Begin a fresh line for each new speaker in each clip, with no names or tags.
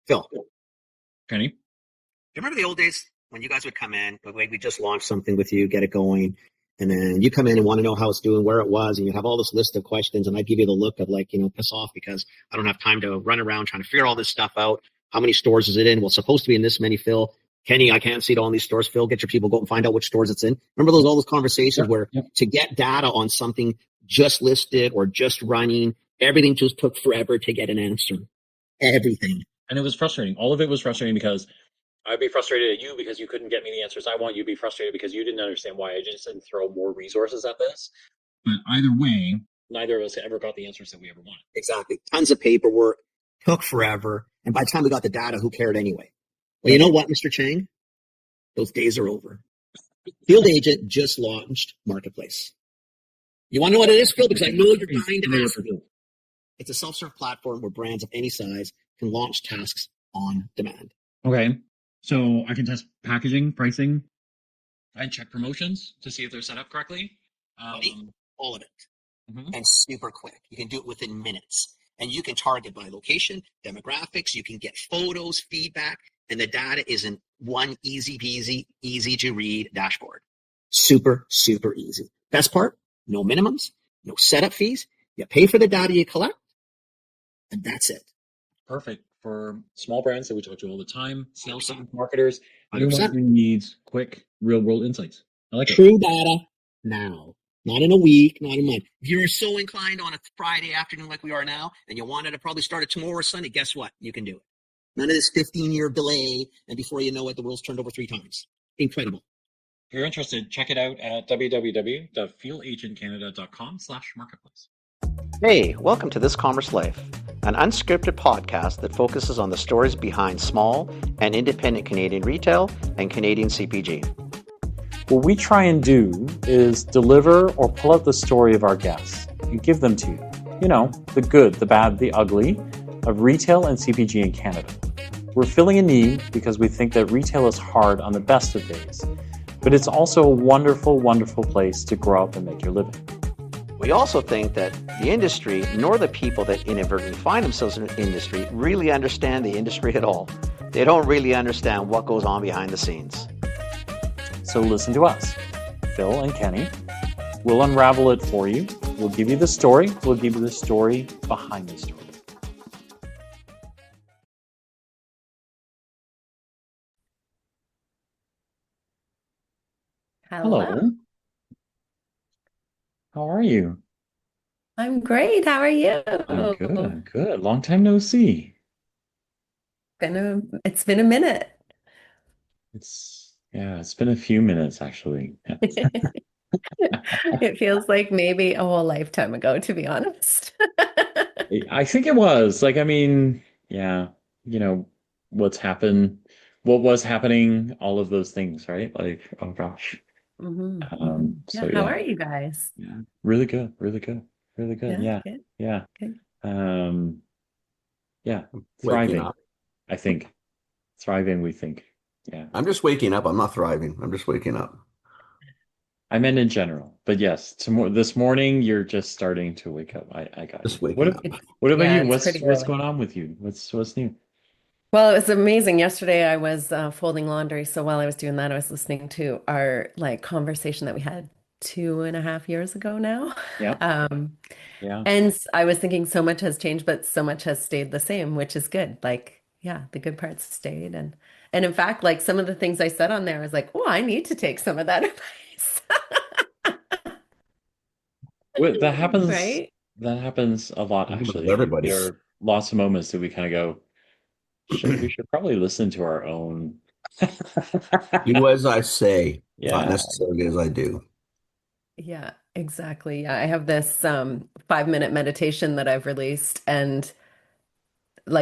Phil,
Kenny?
you remember the old days when you guys would come in, but like we just launched something with you, get it going, and then you come in and want to know how it's doing, where it was, and you have all this list of questions, and I give you the look of like, piss off because I don't have time to run around trying to figure all this stuff out. How many stores is it in? Well, it's supposed to be in this many, Phil. Kenny, I can't see it all in these stores. Phil, get your people, go and find out which stores it's in. Remember all those conversations where to get data on something just listed or just running, everything just took forever to get an answer. Everything.
And it was frustrating. All of it was frustrating because I'd be frustrated at you because you couldn't get me the answers I want. You'd be frustrated because you didn't understand why I just didn't throw more resources at this. But either way, neither of us ever got the answers that we ever wanted.
Exactly. Tons of paperwork, took forever. And by the time we got the data, who cared anyway? Well, you know what, Mr. Chang? Those days are over. Field Agent just launched Marketplace. You want to know what it is, Phil? Because I know you're dying to ask. It's a self-serve platform where brands of any size can launch tasks on demand.
Okay. So I can test packaging, pricing, and check promotions to see if they're set up correctly.
All of it. Mm-hmm. And super quick. You can do it within minutes. And you can target by location, demographics. You can get photos, feedback, and the data is in one easy peasy, easy to read dashboard. Super, super easy. Best part, no minimums, no setup fees. You pay for the data you collect, and that's it.
Perfect for small brands that we talk to all the time, sales marketers, anyone who needs quick, real-world insights. I like
True data now. Not in a week, not in a month. If you're so inclined on a Friday afternoon like we are now, and you wanted to probably start it tomorrow or Sunday, guess what? You can do it. None of this 15-year delay, and before you know it, the world's turned over 3 times. Incredible.
If you're interested, check it out at www.fieldagentcanada.com/marketplace.
Hey, welcome to This Commerce Life, an unscripted podcast that focuses on the stories behind small and independent Canadian retail and Canadian CPG.
What we try and do is deliver or pull out the story of our guests and give them to you. You know, the good, the bad, the ugly of retail and CPG in Canada. We're filling a need because we think that retail is hard on the best of days, but it's also a wonderful, wonderful place to grow up and make your living.
We also think that the industry, nor the people that inadvertently find themselves in the industry, really understand the industry at all. They don't really understand what goes on behind the scenes.
So listen to us, Phil and Kenny. We'll unravel it for you. We'll give you the story. We'll give you the story behind the story.
Hello.
How are you?
I'm great. How are you?
I'm good. I'm good. Long time no see.
It's been a minute.
It's been a few minutes actually.
It feels like maybe a whole lifetime ago, to be honest.
I think it was. What was happening, all of those things, right? Like, oh gosh.
Mm-hmm. How are you guys?
Yeah, really good, really good, really good.
Yeah,
yeah.
good.
Thriving. I think thriving. We think. Yeah.
I'm just waking up. I'm not thriving. I'm just waking up.
I meant in general, but yes, this morning you're just starting to wake up. I got
just
you.
Waking up.
What about you? What's going on with you? What's new?
Well, it was amazing. Yesterday I was folding laundry, so while I was doing that, I was listening to our conversation that we had 2.5 years ago now.
Yeah.
And I was thinking so much has changed, but so much has stayed the same, which is good. The good parts stayed, and in fact, some of the things I said on there, I was like, oh, I need to take some of that advice.
That happens.
Right?
That happens a lot, actually.
Everybody.
There are lots of moments that we kind of go, we should probably listen to our own.
Do as I say,
Yeah.
not necessarily as I do.
Yeah, exactly. Yeah, I have this 5-minute meditation that I've released, and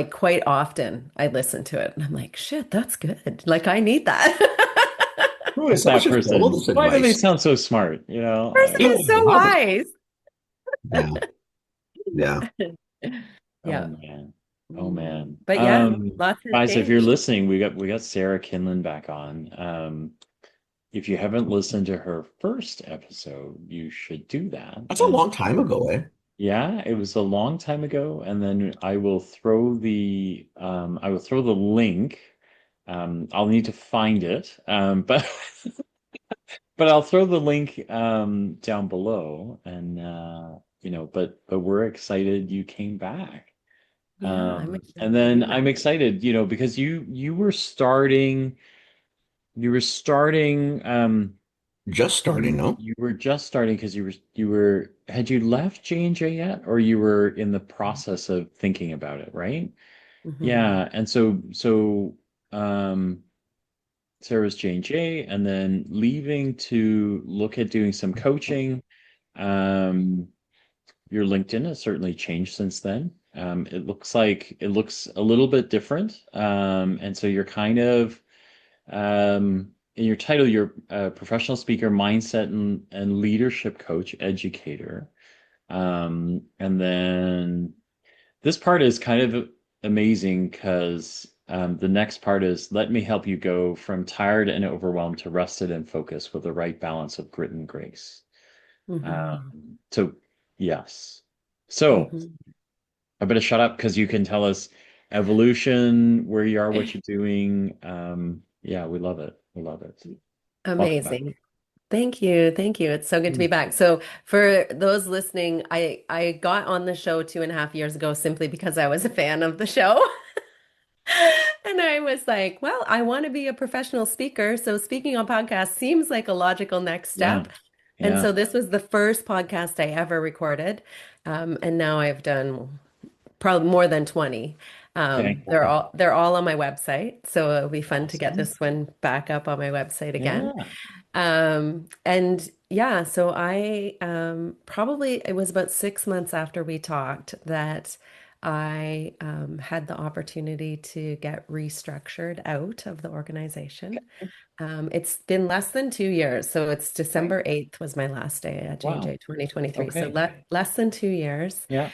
quite often I listen to it and I'm like, shit, that's good. I need that.
Who is that person? Why do they sound so smart?
Person is so wise.
Yeah.
Yeah.
Oh man.
But yeah, lots of
guys,
change.
if you're listening, we got Sarah Kinlin back on. If you haven't listened to her first episode, you should do that.
That's a long time ago, eh?
Yeah, it was a long time ago, and then I will throw the link. I'll need to find it. But but I'll throw the link down below, and but we're excited you came back.
Yeah, I'm
And
excited to
then
be
I'm
back.
excited, because you were starting
Just starting, no?
you were just starting because had you left J&J yet, or you were in the process of thinking about it, right?
Hmm.
Yeah, and so um Sarah's J&J, and then leaving to look at doing some coaching. Um, your LinkedIn has certainly changed since then. It looks a little bit different. And so you're kind of in your title, you're a professional speaker, mindset and leadership coach, educator. And then this part is kind of amazing because the next part is let me help you go from tired and overwhelmed to rested and focused with the right balance of grit and grace.
Hmm.
So, yes. So,
Hmm.
I better shut up because you can tell us evolution, where you are, what you're doing. Yeah, we love it. We love it. Welcome back.
Amazing. Thank you. Thank you. It's so good to be
Mm.
back. So for those listening, I got on the show 2.5 years ago simply because I was a fan of the show. And I was like, well, I want to be a professional speaker. So speaking on podcasts seems like a logical next
Yeah.
step. And
Yeah.
so this was the first podcast I ever recorded. And now I've done probably more than 20.
Okay.
They're all on my website. So it'll be fun to get
Awesome.
this one back up on my website again.
Yeah.
And yeah, so I probably it was about 6 months after we talked that I had the opportunity to get restructured out of the organization. It's been less than 2 years, so it's
Okay.
December 8th was my last day at
Wow.
J&J 2023. So
Okay.
less than 2 years.
Yeah.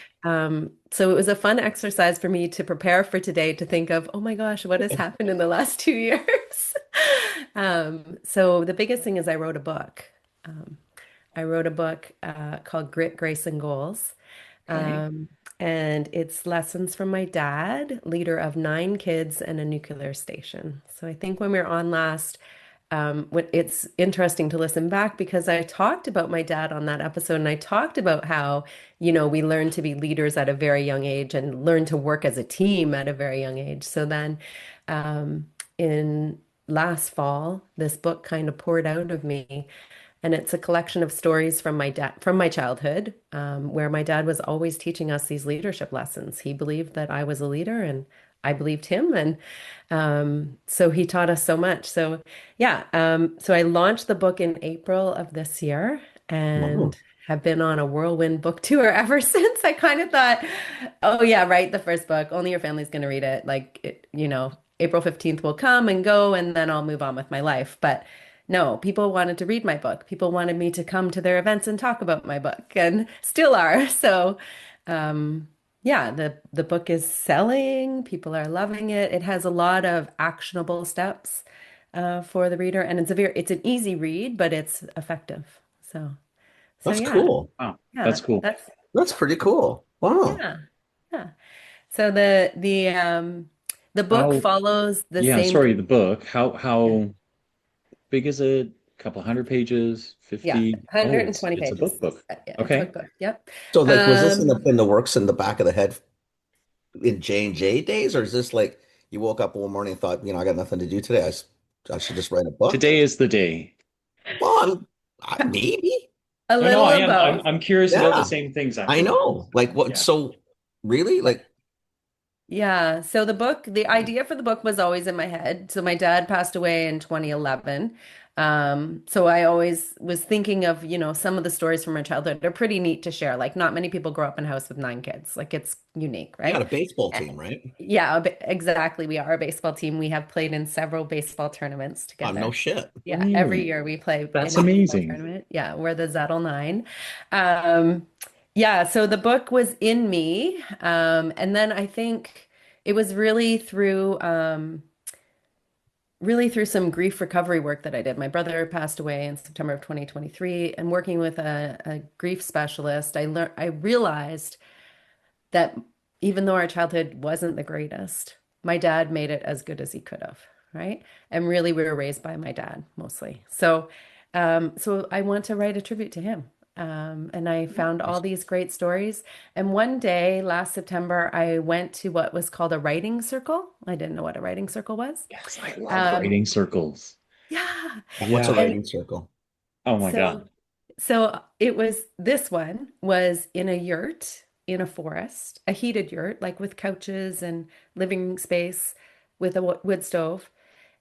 So it was a fun exercise for me to prepare for today to think of, oh my gosh, what has happened in the last 2 years? So the biggest thing is I wrote a book. Um, I wrote a book called Grit, Grace, and Goals.
Okay.
Um, and it's lessons from my dad, leader of 9 kids and a nuclear station. So I think when we were on last, it's interesting to listen back because I talked about my dad on that episode and I talked about how, we learn to be leaders at a very young age and learn to work as a team at a very young age. So then, in last fall, this book kind of poured out of me. And it's a collection of stories from my dad, from my childhood, where my dad was always teaching us these leadership lessons. He believed that I was a leader, and I believed him, and so he taught us so much. So yeah, so I launched the book in April of this year,
Wow.
and have been on a whirlwind book tour ever since. I kind of thought, oh yeah, write the first book. Only your family's going to read it. Like, April 15th will come and go, and then I'll move on with my life. But no, people wanted to read my book. People wanted me to come to their events and talk about my book, and still are. So, yeah, the book is selling. People are loving it. It has a lot of actionable steps for the reader, and it's an easy read, but it's effective. So
That's
yeah,
cool.
Wow. That's
yeah,
cool.
That's pretty cool. Wow.
yeah, yeah. So the book
How,
follows the
yeah,
same.
sorry, the book.
Yeah,
How big is it? A couple hundred pages?
yeah,
50? Oh,
120
it's a book
pages.
book.
Yeah, it's a
Okay.
book. Yep.
So, like, was this in
Um,
the works in the back of the head in J&J days, or is this like you woke up one morning and thought, I got nothing to do today. I should just write a book?
Today is the day.
Well, maybe.
a
No, no,
little
I
of
am. I'm
both.
I'm curious about the
Yeah,
same things
I
actually.
know. Like, what?
Yeah.
So, really? Like,
Yeah. So the idea for the book was always in my head. So my dad passed away in 2011. So I always was thinking of, some of the stories from my childhood. They're pretty neat to share. Like not many people grow up in a house with 9 kids. Like it's unique,
you got a
right?
baseball
Eh,
team, right?
Yeah, exactly. We are a baseball team. We have played in several baseball tournaments
Oh, no
together.
shit.
Yeah, every
Really?
year we play in
That's
a baseball
amazing.
tournament. Yeah, we're the Zettel Nine. Um, yeah, so the book was in me. And then I think it was really through really through some grief recovery work that I did. My brother passed away in September of 2023, and working with a grief specialist, I realized that even though our childhood wasn't the greatest, my dad made it as good as he could have, right? And really, we were raised by my dad mostly. So I want to write a tribute to him. And I found all these great stories. And one day last September, I went to what was called a writing circle. I didn't know what a writing circle was.
Yes, I love
Um,
writing circles.
yeah.
What's a
Yeah.
And
writing circle?
Oh my
so
God.
So it was this one was in a yurt in a forest, a heated yurt, like with couches and living space with a wood stove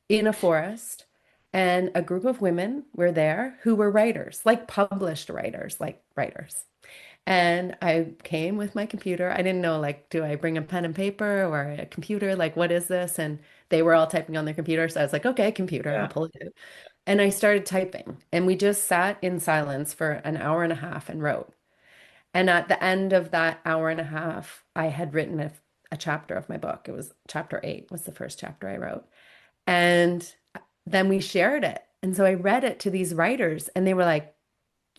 in a forest. And a group of women were there who were writers, like published writers, like writers. And I came with my computer. I didn't know, like, do I bring a pen and paper or a computer? Like, what is this? And they were all typing on their computer. So I was like, okay, computer, I'll
Yeah.
pull it out. And I started typing. And we just sat in silence for an hour and a half and wrote. And at the end of that hour and a half, I had written a chapter of my book. It was chapter 8 was the first chapter I wrote. And then we shared it. And so I read it to these writers, and they were like,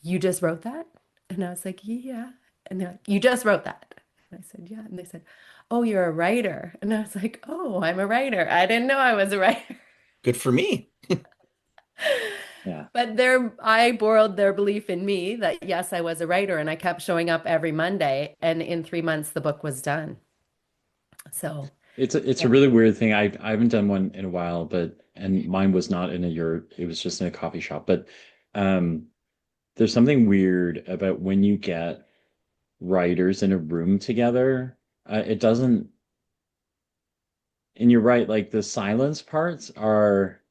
you just wrote that? And I was like, yeah. And they're like, you just wrote that? And I said, yeah. And they said, oh, you're a writer. And I was like, oh, I'm a writer. I didn't know I was a writer.
Good for me.
Yeah.
But I borrowed their belief in me that yes, I was a writer, and I kept showing up every Monday. And in 3 months, the book was done. So,
It's a
yeah.
really weird thing. I haven't done one in a while, but and mine was not in a yurt. It was just in a coffee shop. But um there's something weird about when you get writers in a room together. It doesn't, and you're right, like the silence parts are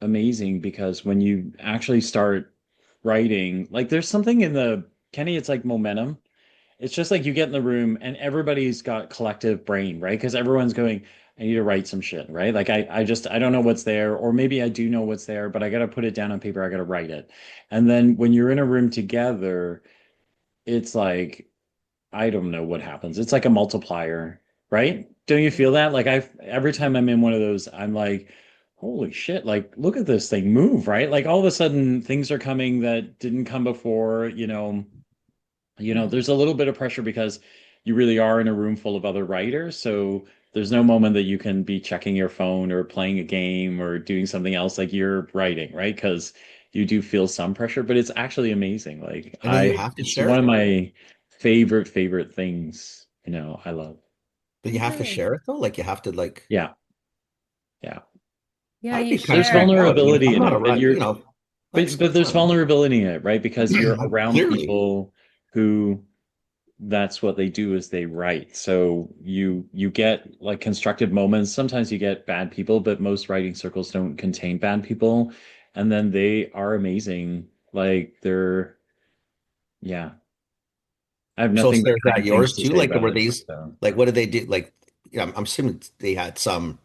amazing because when you actually start writing, like there's something in the Kenny, it's like momentum. It's just like you get in the room and everybody's got collective brain, right? Because everyone's going, I need to write some shit, right? Like I don't know what's there, or maybe I do know what's there, but I got to put it down on paper. I got to write it. And then when you're in a room together, it's like, I don't know what happens. It's like a multiplier, right? Don't you feel that? Like every time I'm in one of those, I'm like, holy shit, like look at this thing move, right? Like all of a sudden things are coming that didn't come before,
Yeah.
there's a little bit of pressure because you really are in a room full of other writers. So there's no moment that you can be checking your phone or playing a game or doing something else like you're writing, right? Because you do feel some pressure, but it's actually amazing. Like
And then you have to
it's
share
one of
it.
my favorite things, I love.
But you have to
Nice.
share it though. Like you have to like.
Yeah. Yeah.
Yeah,
I'd
you
be kind of
There's
share.
freaked out. I mean,
vulnerability
I'm
in
not a
it, but
right. That's
but there's
fun.
vulnerability in it, right? Because you're around
Clearly.
people who that's what they do is they write. So you get like constructive moments. Sometimes you get bad people, but most writing circles don't contain bad people. And then they are amazing. Like yeah. I have
So
nothing but
Sarah, is that
kind things
yours
to
too?
say
Like,
about
were
it.
these
So
like what did they do? Like, I'm assuming they had some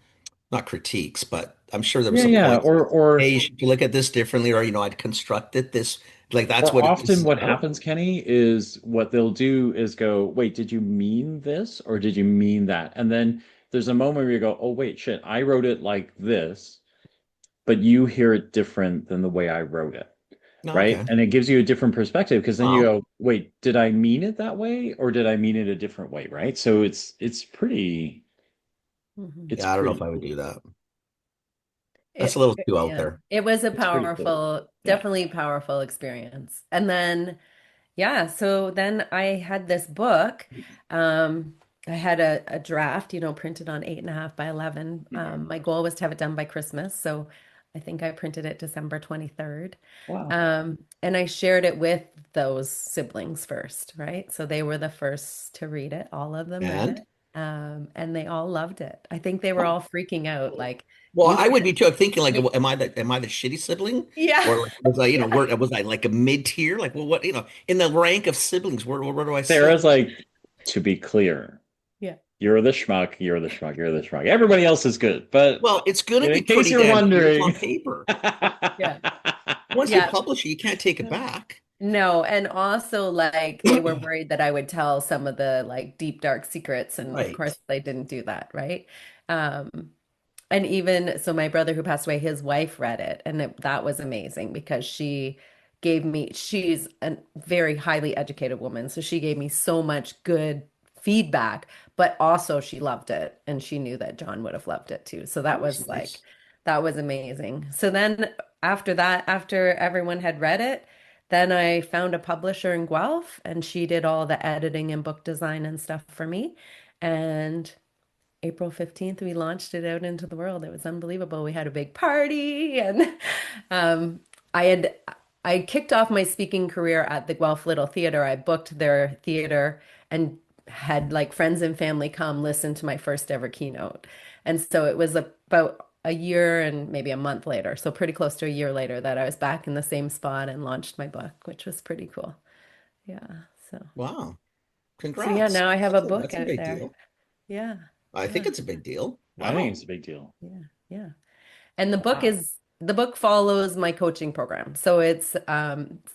not critiques, but I'm sure there was
yeah,
some
yeah.
points. Hey,
Or
you should look at this differently, or I'd constructed this. Like that's
or
what this
often
is
what
about.
happens, Kenny, is what they'll do is go, wait, did you mean this or did you mean that? And then there's a moment where you go, oh wait, shit, I wrote it like this, but you hear it different than the way I wrote it.
No,
Right?
okay.
And it gives you a different perspective because then you
Well,
go, wait, did I mean it that way or did I mean it a different way? Right? So it's pretty
Mhm.
it's
yeah, I don't know if
pretty
I would
cool.
do that. That's a little too out
Yeah,
there.
it was a
It's pretty cool.
powerful,
Yeah.
definitely powerful experience. And then, yeah, so then I had this book. Um, I had a draft, printed on 8.5 by 11. My goal was to have it done by Christmas. So I think I printed it December 23rd.
Wow.
And I shared it with those siblings first, right? So they were the first to read it. All of them read
And
it. And they all loved it. I think they were all freaking out, like,
well,
you
I would
can't.
be too. I'm thinking like, am I the shitty sibling,
Yeah.
or like was I,
Yeah.
where was I like a mid tier? Like, well, what in the rank of siblings, where do I
Sarah's
sit?
like, to be clear,
Yeah.
you're the schmuck, you're the schmuck, you're the schmuck. Everybody else is good. But
Well, it's going to
in
be
case
pretty
you're
damn clear. It's on
wondering.
paper.
Yeah.
Once you
Yeah.
publish it, you can't take it back.
No, and also like they were worried that I would tell some of the like deep dark secrets, and of
Right.
course I didn't do that, right? Um, And even so, my brother who passed away, his wife read it, and that was amazing because she gave me, she's a very highly educated woman, so she gave me so much good feedback, but also she loved it, and she knew that John would have loved it too. So that
Oh, that's
was like,
nice.
that was amazing. So then after that, after everyone had read it, then I found a publisher in Guelph, and she did all the editing and book design and stuff for me. And April 15th, we launched it out into the world. It was unbelievable. We had a big party and um, I had I kicked off my speaking career at the Guelph Little Theater. I booked their theater and had like friends and family come listen to my first ever keynote. And so it was about a year and maybe a month later, so pretty close to a year later, that I was back in the same spot and launched my book, which was pretty cool. Yeah. So
Wow.
so yeah,
Congrats.
now I have a book
That's a
out
big
there.
deal.
Yeah.
I think
Yeah.
it's a big deal.
I think
Wow.
it's a big deal.
Yeah, yeah. And
Wow.
the book follows my coaching program. So it's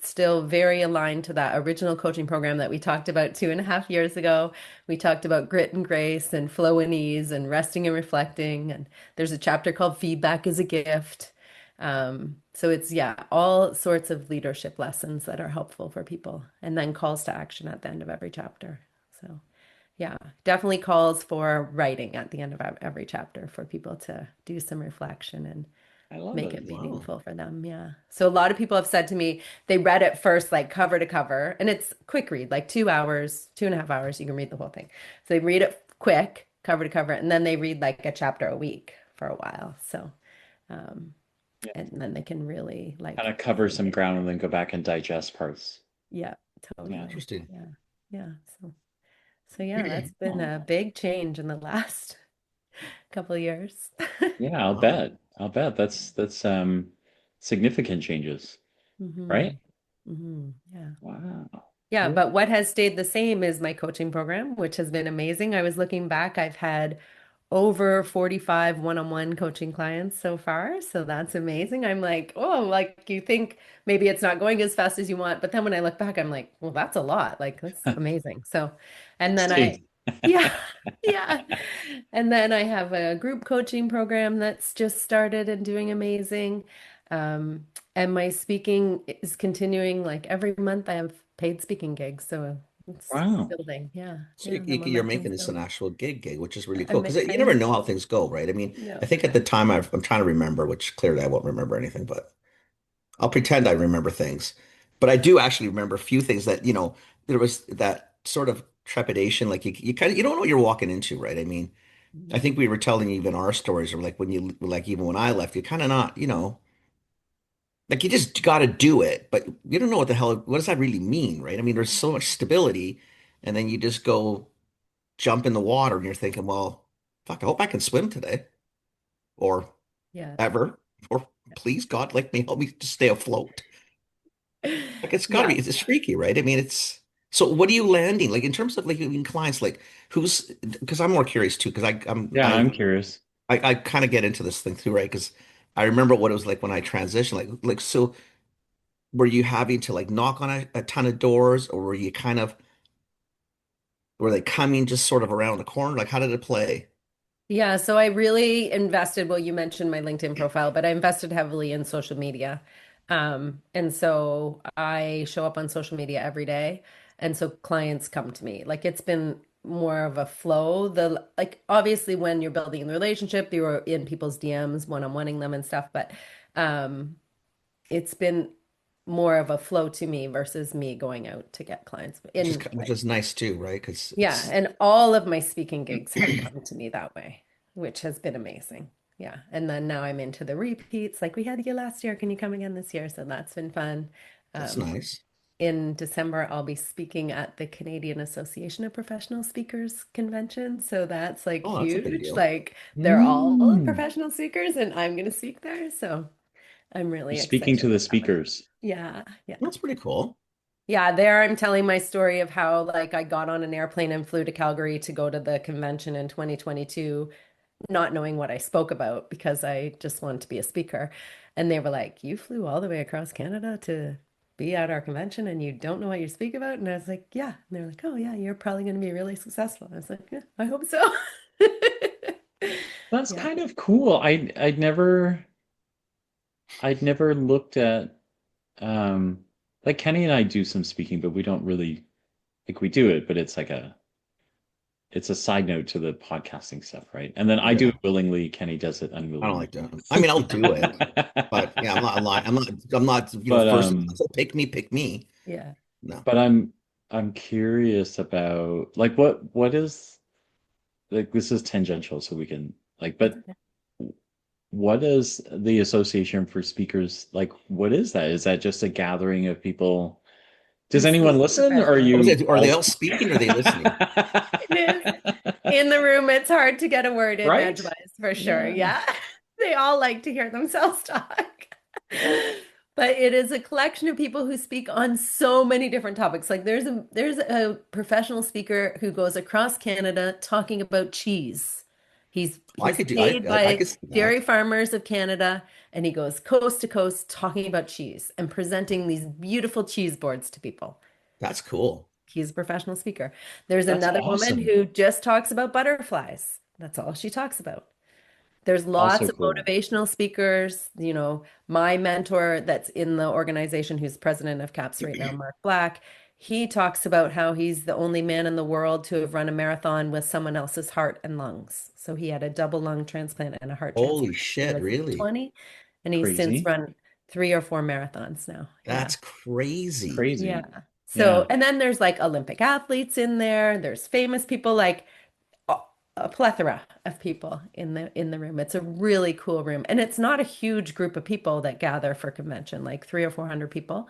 still very aligned to that original coaching program that we talked about 2.5 years ago. We talked about grit and grace and flow and ease and resting and reflecting. And there's a chapter called Feedback is a Gift. So it's, yeah, all sorts of leadership lessons that are helpful for people, and then calls to action at the end of every chapter. So. Yeah, definitely calls for writing at the end of every chapter for people to do some reflection and
I love
make
it.
it
Wow.
meaningful for them. Yeah. So a lot of people have said to me they read it first, like cover to cover, and it's quick read, like 2 hours, 2.5 hours, you can read the whole thing. So they read it quick, cover to cover, and then they read like a chapter a week for a while. So, um,
Yeah.
and then they can really
Kind
like
of cover
sink
some
it.
ground and then go back and digest parts.
Yeah,
Yeah.
totally.
Interesting.
Yeah. Yeah. So yeah, that's been
Oh,
a big change in the last couple of years.
yeah, I'll
Wow.
bet. I'll bet that's significant changes,
hmm
right?
Yeah.
Wow.
Yeah,
Cool.
but what has stayed the same is my coaching program, which has been amazing. I was looking back, I've had over 45 one-on-one coaching clients so far. So that's amazing. I'm like, oh, like you think maybe it's not going as fast as you want. But then when I look back, I'm like, well, that's a lot. Like, that's amazing. So, and then
Steve.
yeah, yeah. And then I have a group coaching program that's just started and doing amazing. Um, and my speaking is continuing like every month I have paid speaking gigs. So it's
Wow.
building. Yeah.
So
Yeah. The
you're
momentum's
making this an
building.
actual gig, which is really cool
I'm,
because
I
you never
am.
know how things go, right? I mean, I
No.
think at the time I'm trying to remember, which clearly I won't remember anything, but I'll pretend I remember things. But I do actually remember a few things that, there was that sort of trepidation, like you kind of you don't know what you're walking into, right? I mean, I think we were telling even our stories, or like when you like even when I left, you're kind of not, like you just got to do it, but you don't know what the hell what does that really mean, right? I mean, there's so much stability, and then you just go jump in the water, and you're thinking, well, fuck, I hope I can swim today, or
Yeah.
ever, or please God, let me help me to stay afloat. Like it's got to
Yeah.
be, it's freaky, right? I mean, it's so. What are you landing like in terms of like in clients? Like who's? Because I'm more curious too. Because
Yeah, I'm curious.
I kind of get into this thing too, right? Because I remember what it was like when I transitioned. Like so, were you having to like knock on a ton of doors, or were you kind of were they coming just sort of around the corner? Like how did it play?
Yeah, so I really invested, well, you mentioned my LinkedIn profile, but I invested heavily in social media. And so I show up on social media every day. And so clients come to me. Like it's been more of a flow. The like obviously when you're building the relationship, you're in people's DMs, one-on-oneing them and stuff, but um it's been more of a flow to me versus me going out to get clients. In
Which is nice too, right? Because
Yeah,
it's
and all of my speaking gigs have come to me that way, which has been amazing. Yeah. And then now I'm into the repeats. Like we had you last year. Can you come again this year? So that's been fun.
that's
Um,
nice.
in December, I'll be speaking at the Canadian Association of Professional Speakers convention. So that's like
Oh, that's a big
huge.
deal.
Like they're all
Mm.
professional speakers and I'm going to speak there. So I'm
You're
really
speaking
excited
to the
about that one.
speakers.
Yeah. Yeah.
That's pretty cool.
Yeah, there I'm telling my story of how like I got on an airplane and flew to Calgary to go to the convention in 2022, not knowing what I spoke about because I just wanted to be a speaker. And they were like, "You flew all the way across Canada to be at our convention and you don't know what you speak about?" And I was like, "Yeah." And they're like, "Oh yeah, you're probably going to be really successful." I was like, "Yeah, I hope so."
That's
Yeah.
kind of cool. I'd never looked at like Kenny and I do some speaking, but we don't really like we do it, but it's a side note to the podcasting stuff, right? And then I do
Yeah.
it willingly, Kenny does it
I don't
unwillingly.
like that. I mean, I'll do it, but yeah, I'm not lying. I'm not,
But
first, pick me.
Yeah.
No.
but I'm curious about like what is like this is tangential so we can like
That's
but
okay.
what is the Association for Speakers like? What is that? Is that just a gathering of people?
Who
Does anyone
speak
listen, or are
professionally.
you
Are they
all
all speaking or are they listening?
It is. In the room, it's hard to get a word in
right?
edgewise for sure.
Yeah.
Yeah. They all like to hear themselves talk. But it is a collection of people who speak on so many different topics. Like there's a professional speaker who goes across Canada talking about cheese.
I
He's
could do.
paid
I
by
could see
dairy
that.
farmers of Canada, and he goes coast to coast talking about cheese and presenting these beautiful cheese boards to people.
That's cool.
He's a professional speaker. There's
That's
another woman
awesome.
who just talks about butterflies. That's all she talks about. There's lots
Also
of
cool.
motivational speakers. My mentor that's in the organization who's president of CAPS right now, Mark Black, he talks about how he's the only man in the world to have run a marathon with someone else's heart and lungs. So he had a double lung transplant and a heart
Holy
transplant when he
shit,
was like
really?
20, and he's since
Crazy.
run 3 or 4 marathons now. Yeah.
That's crazy.
Yeah.
Crazy.
So,
Yeah.
and then there's like Olympic athletes in there. There's famous people, like a plethora of people in the room. It's a really cool room, and it's not a huge group of people that gather for convention, like 300 or 400 people.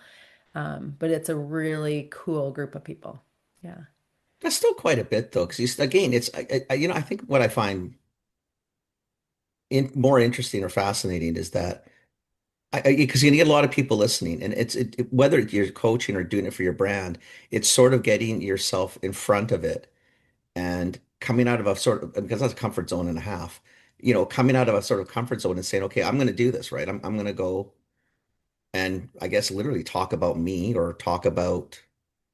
But it's a really cool group of people. Yeah.
That's still quite a bit though, because again, it's I think what I find more interesting or fascinating is that because you get a lot of people listening, and whether you're coaching or doing it for your brand, it's sort of getting yourself in front of it and coming out of a sort of because that's a comfort zone and a half, coming out of a sort of comfort zone and saying, okay, I'm going to do this, right? I'm going to go and I guess literally talk about me or talk about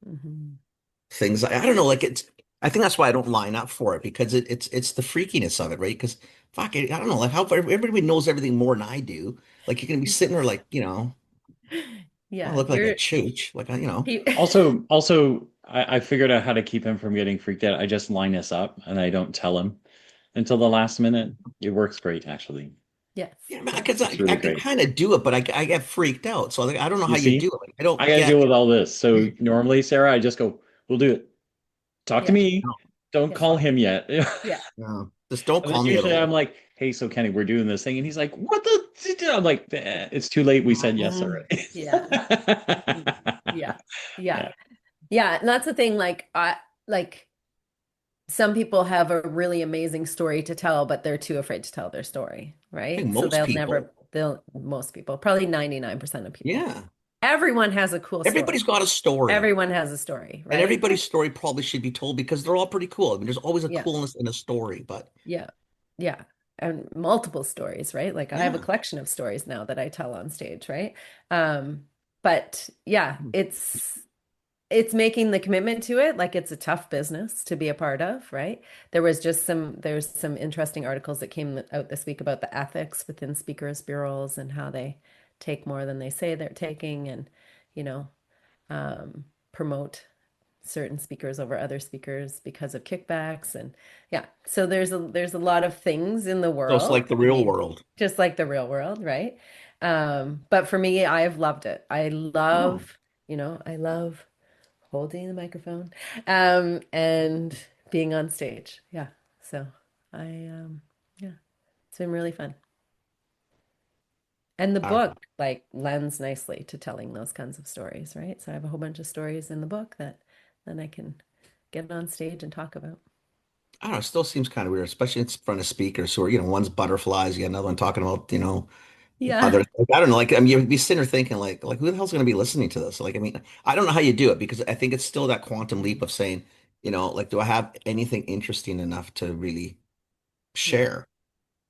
Hmm.
things. I don't know, like I think that's why I don't line up for it because it's the freakiness of it, right? Because fuck it, I don't know, like how everybody knows everything more than I do. Like you're gonna be sitting there like, I
Yeah,
look like a chooch, like
he-
Also, I figured out how to keep him from getting freaked out. I just line us up and I don't tell him until the last minute. It works great, actually.
yes,
yeah,
yeah,
because
It's
I
really
can
great.
kind of do it, but I get freaked out. So like, I don't know how
You
you
see,
do it. Like, I
I
don't
got to deal
get.
with all this. So normally, Sarah, I just go, "We'll do it. Talk to
yeah,
me.
No,
Don't
yeah,
call him yet." And
yeah.
no, just don't
then
call me at
usually I'm
all.
like, "Hey, so Kenny, we're doing this thing," and he's like, "What the?" I'm like, "It's too late. We said yes
Mhm.
already."
Yeah. Yeah. Yeah.
Yeah.
Yeah. And that's the thing. Like some people have a really amazing story to tell, but they're too afraid to tell their story,
I think
right? So
most people,
most people, probably 99% of people.
yeah,
Everyone has a cool story.
everybody's got a story.
Everyone has a story,
And
right?
everybody's story probably should be told because they're all pretty cool. I mean, there's always a
Yeah.
coolness in a story, but
Yeah. Yeah. And multiple stories, right? Like I have a
yeah.
collection of stories now that I tell on stage, right? But yeah, it's making the commitment to it. Like it's a tough business to be a part of, right? There's some interesting articles that came out this week about the ethics within speakers bureaus and how they take more than they say they're taking, and you know promote certain speakers over other speakers because of kickbacks. And yeah, so there's a lot of things in the
So it's
world.
like the
I
real
mean,
world.
just like the real world, right? But for me, I've loved it.
Oh,
I love holding the microphone, and being on stage. Yeah. So yeah, it's been really fun. And the
I don't know.
book like lends nicely to telling those kinds of stories, right? So I have a whole bunch of stories in the book that then I can get on stage and talk about.
I don't know. It still seems kind of weird, especially in front of speakers who are, one's butterflies, you got another one talking about,
Yeah.
other, like, I don't know, like, I mean, you'd be sitting there thinking like, who the hell's going to be listening to this? Like, I mean, I don't know how you do it because I think it's still that quantum leap of saying, like, do I have anything interesting enough to really
Yeah.
share?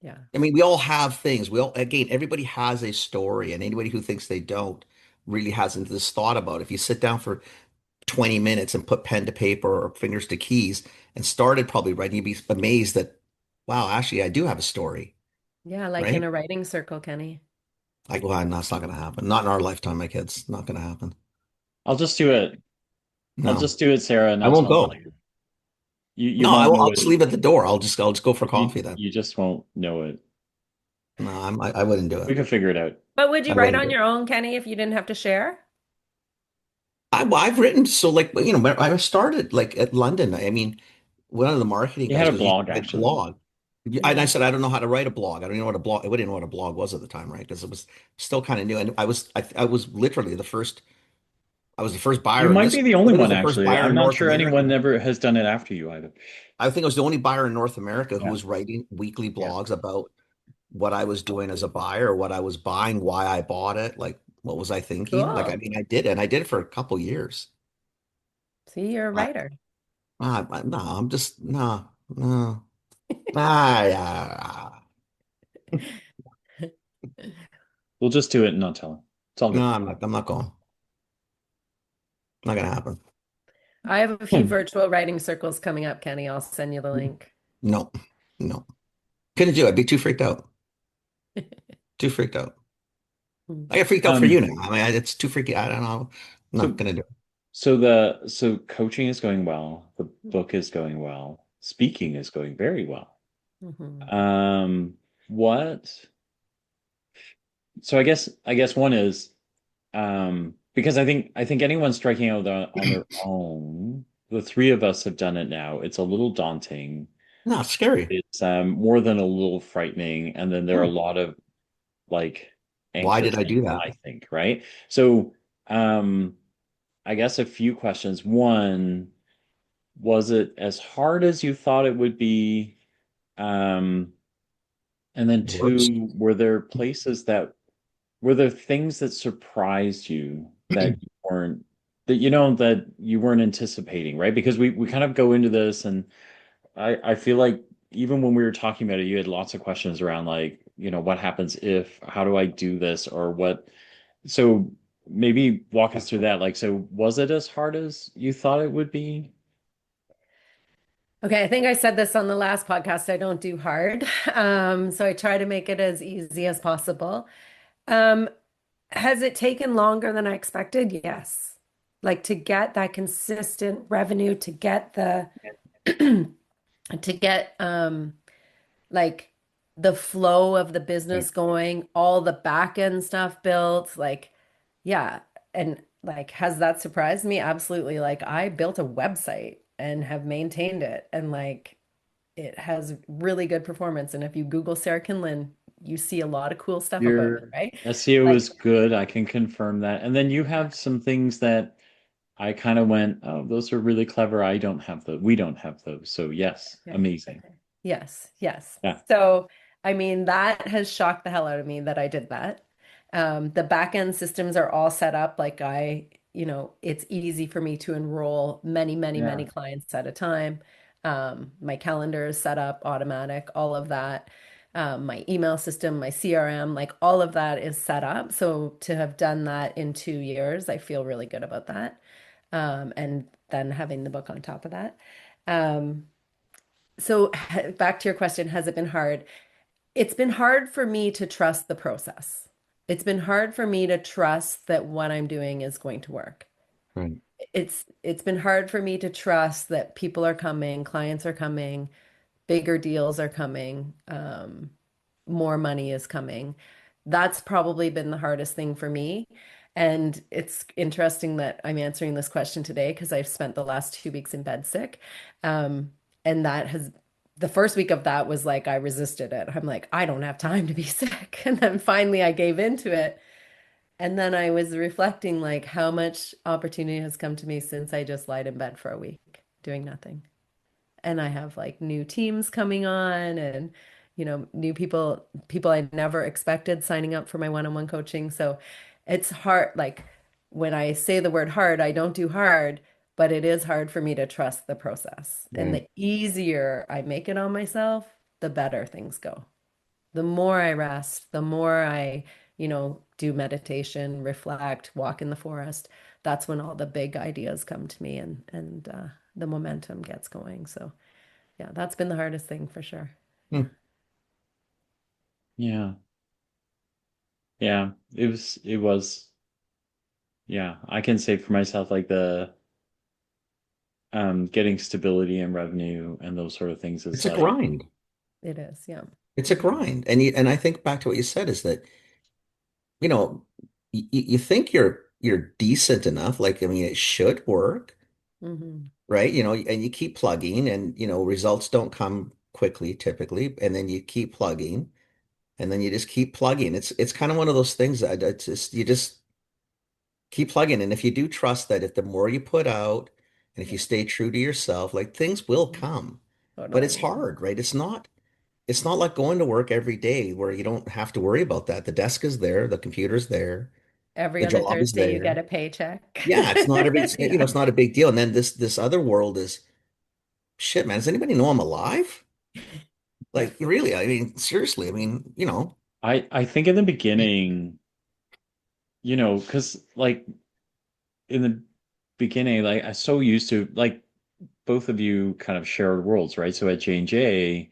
Yeah.
I mean, we all have things. Again, everybody has a story, and anybody who thinks they don't really hasn't this thought about. If you sit down for 20 minutes and put pen to paper or fingers to keys and started probably writing, you'd be amazed that Wow, actually, I do have a story,
Yeah, like in
right?
a writing circle, Kenny.
Like, well, that's not going to happen. Not in our lifetime, my kids. Not going to happen.
I'll just do it. I'll
No,
just do it, Sarah, and
I
not
won't
tell
go.
you. You
No,
won't know
I'll
it.
just leave at the door. I'll just go for coffee then.
You just won't know it.
No, I wouldn't do
We
it.
can figure it out.
But would you
I
write
wouldn't do
on
it.
your own, Kenny, if you didn't have to share?
I've written so like when I started like at London. I mean, one of the marketing
You had
guys
a
goes, "You
blog,
should write a
actually.
blog." And I
Yeah.
said, "I don't know how to write a blog. I don't know what a blog. I didn't know what a blog was at the time, right? Because it was still kind of new. And I was literally the first. I was the first
You
buyer in
might
this.
be the
I
only
think I was
one,
the first
actually.
buyer
I'm
in
not
North
sure anyone
America.
never has done it after you either.
I think I was the only buyer in North America who
Yeah.
was writing weekly
Yeah.
blogs about what I was doing as a buyer, what I was buying, why I bought it, like what was I thinking. Like, I
Cool.
mean, I did it, and I did it for a couple years.
See, you're a
I,
writer.
no, I'm just no, no. Ah, yeah.
We'll just do it and not tell him. It's all
No,
good.
I'm not. I'm not going. Not gonna happen.
I have a few
Hmm.
virtual writing circles coming up, Kenny. I'll send you the link.
No, no. Couldn't do it. I'd be too freaked out. Too freaked out. I get freaked out for you
Um,
now. I mean, it's too freaky. I don't know. I'm not
so
gonna do it.
so coaching is going well. The book is going well. Speaking is going very well.
Mhm.
Um, what? So I guess one is because I think anyone striking out on their own, the three of us have done it now. It's a little daunting.
No, it's scary.
It's more than a little frightening, and then there are a
Hmm.
lot of like
Why
anxious
did I
things,
do that?
I think, right? So um I guess a few questions. One, was it as hard as you thought it would be? Um, and then
Worse.
two, were there things that surprised you that you weren't that you weren't anticipating, right? Because we kind of go into this and I feel like even when we were talking about it, you had lots of questions around like, what happens if, how do I do this or what? So maybe walk us through that. Like, so was it as hard as you thought it would be?
Okay, I think I said this on the last podcast. I don't do hard. So I try to make it as easy as possible. Um, has it taken longer than I expected? Yes. Like to get that consistent revenue, to get the to get like the flow of the
Yeah.
business going, all the back end stuff built, like yeah. And like has that surprised me? Absolutely. Like I built a website and have maintained it and like it has really good performance. And if you Google Sarah Kinlin, you see a lot of cool stuff about me,
Your
right?
SEO
Like
is good. I can confirm that. And then you have some things that I kind of went, oh, those are really clever. I don't have those. We don't have those. So yes,
okay,
amazing.
okay. Yes, yes.
Yeah.
So, I mean, that has shocked the hell out of me that I did that. The back end systems are all set up like it's easy for me to enroll many, many, many
Yeah.
clients at a time. My calendar is set up, automatic, all of that. My email system, my CRM, like all of that is set up. So to have done that in 2 years, I feel really good about that. And then having the book on top of that. Um, so back to your question, has it been hard? It's been hard for me to trust the process. It's been hard for me to trust that what I'm doing is going to work.
Right.
It's been hard for me to trust that people are coming, clients are coming, bigger deals are coming, more money is coming. That's probably been the hardest thing for me. And it's interesting that I'm answering this question today because I've spent the last 2 weeks in bed sick. Um, and the first week of that was like I resisted it. I'm like, I don't have time to be sick. And then finally I gave into it. And then I was reflecting like how much opportunity has come to me since I just lied in bed for a week doing nothing. And I have like new teams coming on and new people I never expected signing up for my one-on-one coaching. So it's hard like when I say the word hard, I don't do hard, but it is hard for me to trust the process. And
Right.
the easier I make it on myself, the better things go. The more I rest, the more I, do meditation, reflect, walk in the forest, that's when all the big ideas come to me and the momentum gets going. So yeah, that's been the hardest thing for sure.
Hmm.
Yeah. Yeah. It was yeah. I can say for myself like the getting stability and revenue and those sort of things is
It's a
like
grind.
It is, yeah.
It's a
Hmm.
grind. And I think back to what you said is that, you know, you think you're decent enough, like I mean it should work,
Hmm.
right? And you keep plugging and results don't come quickly typically, and then you keep plugging and then you just keep plugging. It's kind of one of those things that it's just you just keep plugging. And if you do trust that if the more you put out and if you
Yeah.
stay true to yourself, like things will
Mhm.
come. But it's
Totally.
hard, right? It's not like going to work every day where you don't have to worry about that. The desk is there, the computer's there,
Every
the
other
job is
Thursday, you get
there.
a paycheck.
Yeah, it's not every,
Yeah.
it's not a big deal. And then this other world is shit, man. Does anybody know I'm alive?
Yeah.
Like really, I mean, seriously, I mean,
I think in the beginning, because like in the beginning, like I so used to like both of you kind of shared worlds, right? So at J&J,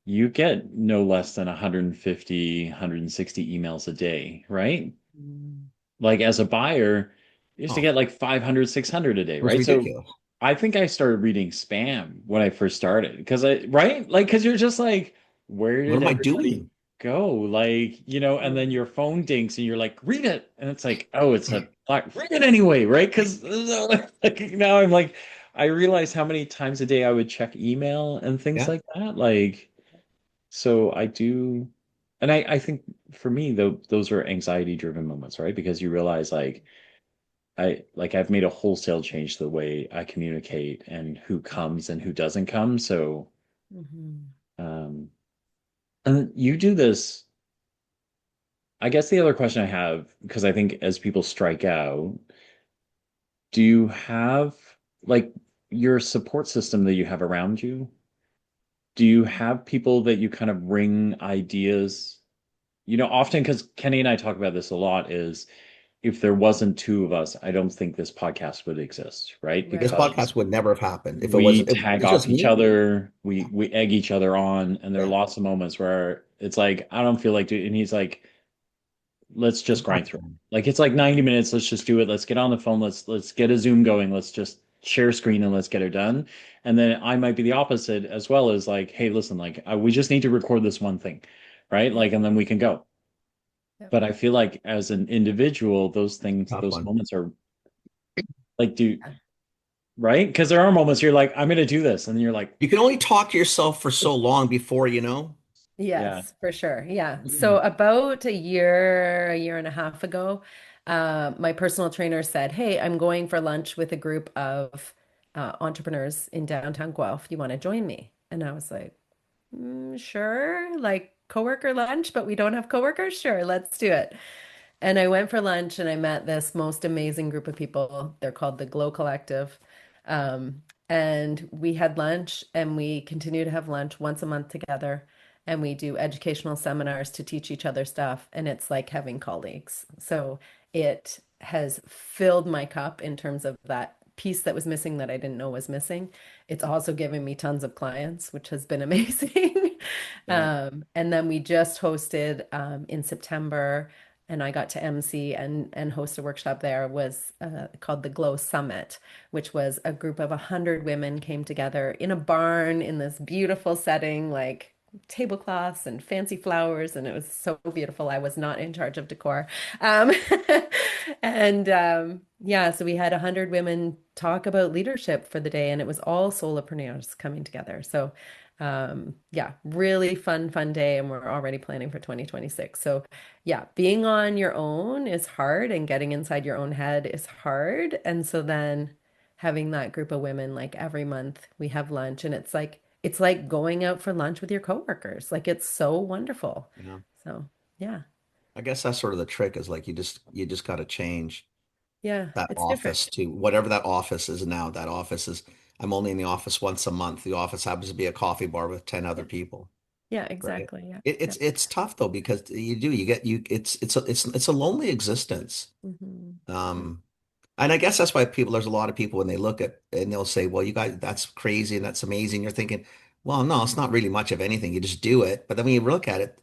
you get no less than 150, 160 emails a day, right?
Mm.
Like as a buyer, you used to
oh,
get like 500, 600 a day,
it was
right? So
ridiculous.
I think I started reading spam when I first started right? Like, because you're just like, where
What
did
am I
everybody
doing?
go? Like, and then
Yeah.
your phone dinks and you're like, read it. And it's like, oh, it's a black, read it anyway, right? Because like, now I'm like, I realize how many times a day I would check email and things
Yeah,
like that. Like, so I do, and I think for me, though, those are anxiety driven moments, right? Because you realize I've made a wholesale change to the way I communicate and who comes and who doesn't come. So,
Mhm.
um, and you do this. I guess the other question I have, because I think as people strike out, do you have like your support system that you have around you? Do you have people that you kind of bring ideas? Often because Kenny and I talk about this a lot is if there wasn't two of us, I don't think this podcast would exist, right?
this
Right.
podcast
Because
would never have happened if it was
we
if
tag
it's
off
just
each
me.
other, we egg each other on, and there are
Yeah,
lots of moments where it's like I don't feel like doing, and he's like, let's just grind through it. Like it's like 90 minutes, let's just do it. Let's get on the phone, let's get a Zoom going, let's just share screen and let's get it done. And then I might be the opposite as well as like, hey, listen, like we just need to record this one thing, right?
Yeah.
Like, and then we can go.
Yeah.
But I feel like as an individual, those things,
tough
those
one.
moments are like, do right? Because there are moments you're like, I'm gonna do this, and then you're like,
You can only talk to yourself for so long before you know.
yeah.
Yes, for sure. Yeah. So about a year and a half ago, my personal trainer said, "Hey, I'm going for lunch with a group of entrepreneurs in downtown Guelph. You want to join me?" And I was like, sure, like coworker lunch, but we don't have coworkers. Sure, let's do it. And I went for lunch and I met this most amazing group of people. They're called the Glow Collective. And we had lunch and we continue to have lunch once a month together. And we do educational seminars to teach each other stuff. And it's like having colleagues. So it has filled my cup in terms of that piece that was missing that I didn't know was missing. It's also given me tons of clients, which has been amazing.
Yeah.
And then we just hosted in September and I got to MC and host a workshop there was called the Glow Summit, which was a group of 100 women came together in a barn in this beautiful setting, like tablecloths and fancy flowers, and it was so beautiful. I was not in charge of decor. Um, and yeah, so we had 100 women talk about leadership for the day, and it was all solopreneurs coming together. So yeah, really fun day, and we're already planning for 2026. So yeah, being on your own is hard and getting inside your own head is hard. And so then having that group of women like every month we have lunch and it's like going out for lunch with your coworkers. Like it's so wonderful.
Yeah.
So yeah.
I guess that's sort of the trick is like you just got to change
Yeah,
that
it's different.
office to whatever that office is now. That office is I'm only in the office once a month. The office happens to be a coffee bar with 10 other
Yeah.
people,
Yeah,
right?
exactly. Yeah.
It,
Yeah.
it's tough though because you get you it's a lonely existence.
Hmm.
Um and I guess that's why there's a lot of people when they look at and they'll say, well, you guys, that's crazy and that's amazing. You're thinking, well, no, it's not really much of anything. You just do it. But then when you look at it,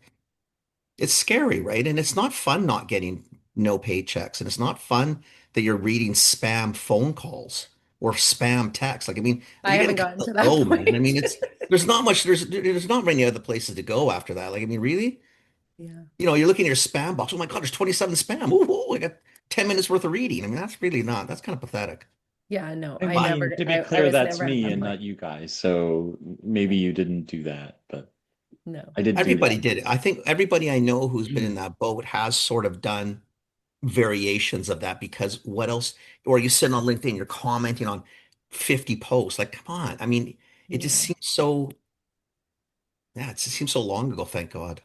it's scary, right? And it's not fun not getting no paychecks. And it's not fun that you're reading spam phone calls or spam texts. Like, I mean,
I
you got to
haven't
kind
gotten
of
to that
go, man. I
point.
mean, there's not much, there's not many other places to go after that. Like, I mean, really?
Yeah.
You're looking at your spam box. Oh my God, there's 27 spam. Ooh, I got 10 minutes worth of reading. I mean, that's really not, that's kind of pathetic.
Yeah, no,
I
I
But
mean,
never,
to be
I
clear,
was
that's
never at
me
that
and
point.
not you guys. So maybe you didn't do that, but
No.
I did do
everybody
that.
did it. I think everybody I know who's been in that boat has sort of done variations of that because what else? Or you sit on LinkedIn, you're commenting on 50 posts. Like, come on. I mean, it just
Yeah.
seems so, yeah, it just seems so long ago, thank God.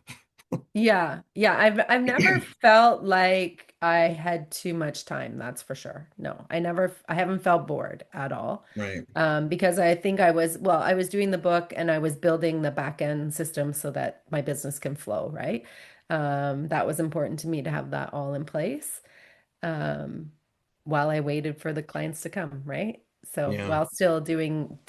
Yeah. Yeah. I've never felt like I had too much time, that's for sure. No, I haven't felt bored at all.
Right.
Because I think I was doing the book and I was building the back end system so that my business can flow, right? That was important to me to have that all in place. Um, while I waited for the clients to come, right? So
Yeah.
while still doing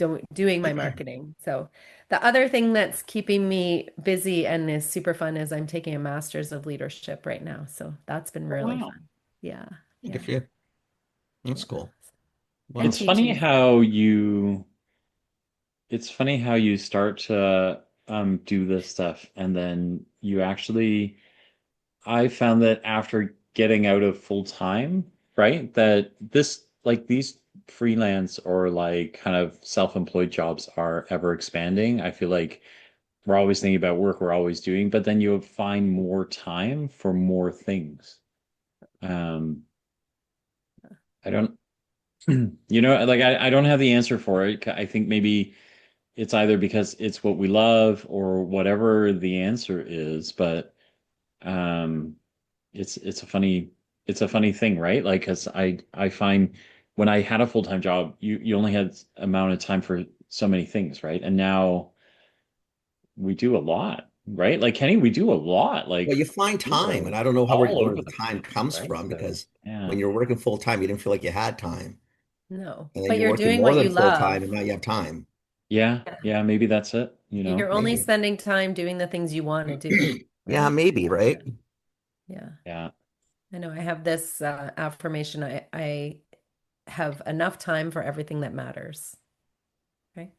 my marketing. So the other thing that's keeping me busy and is super fun is I'm taking a master's of leadership right now. So that's been
Oh,
really
wow.
fun. Yeah,
Good
yeah,
for you. That's
yeah.
cool.
And
Well,
It's funny
teaching.
how you it's funny how you start to do this stuff and then you actually I found that after getting out of full time, right, that this like these freelance or like kind of self-employed jobs are ever expanding. I feel like we're always thinking about work we're always doing, but then you find more time for more things. Um, I don't, like I don't have the answer for it. I think maybe it's either because it's what we love or whatever the answer is, but um, it's a funny thing, right? Like, 'cause I find when I had a full-time job, you only had amount of time for so many things, right? And now we do a lot, right? Like Kenny, we do a lot.
well,
Like
you find time,
we're
and I don't know
all
where
over
the
the
time
place,
comes
right?
from
So
because
yeah,
when you're working full time, you didn't feel like you had time.
No,
And then
but
you're
you're
working
doing
more
what
than
you
full time,
love.
and now you have time.
yeah, yeah. Maybe that's it.
You're only
Maybe.
spending time doing the things you want to do,
Yeah,
right?
maybe, right?
Yeah.
Yeah.
I know I have this affirmation. I have enough time for everything that matters. Right?